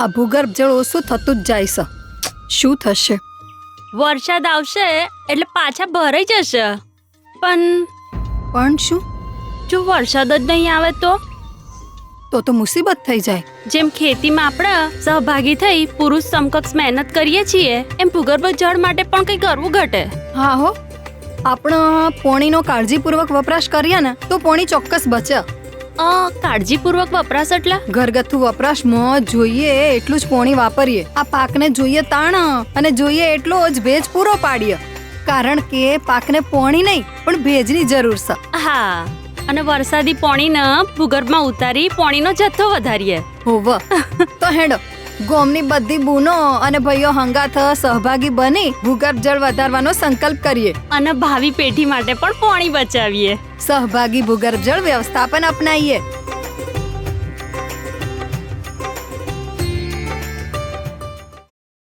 આ ભૂગર્ભ જળ ઓછું થતું જ જાય છે. શું થશે? વરસાદ આવશે એટલે પાછા ભરાઈ જશે. પણ શું? જો વરસાદ જ નહીં આવે તો મુસીબત થઈ જાય. જેમ ખેતીમાં આપણે સહભાગી થઈ પુરુષ સમકક્ષ મહેનત કરીએ છીએ એમ ભૂગર્ભ જળ માટે પણ કંઈ કરવું ઘટે. હા હો, આપણે પાણીનો કાળજીપૂર્વક વપરાશ કરીએ ને તો પાણી ચોક્કસ બચે. કાળજીપૂર્વક વપરાશ એટલે ઘરગથ્થુ વપરાશમાં જોઈએ એટલું જ પાણી વાપરીએ. આ પાકને જોઈએ તાણ અને જોઈએ એટલો જ ભેજ પૂરો પાડીએ. કારણ કે પાકને પાણી નહીં પણ ભેજની જરૂર છે. હા, અને વરસાદી પાણીને ભૂગર્ભમાં ઉતારી પાણીનો જથ્થો વધારીએ. હોવ તો હેડો ગોમની બધી બૂનો અને ભાઈઓ હંગાથ સહભાગી બની ભૂગર્ભ જળ વધારવાનો સંકલ્પ કરીએ અને ભાવિ પેઢી માટે પણ પાણી બચાવીએ. સહભાગી ભૂગર્ભ જળ વ્યવસ્થાપન અપનાવીએ.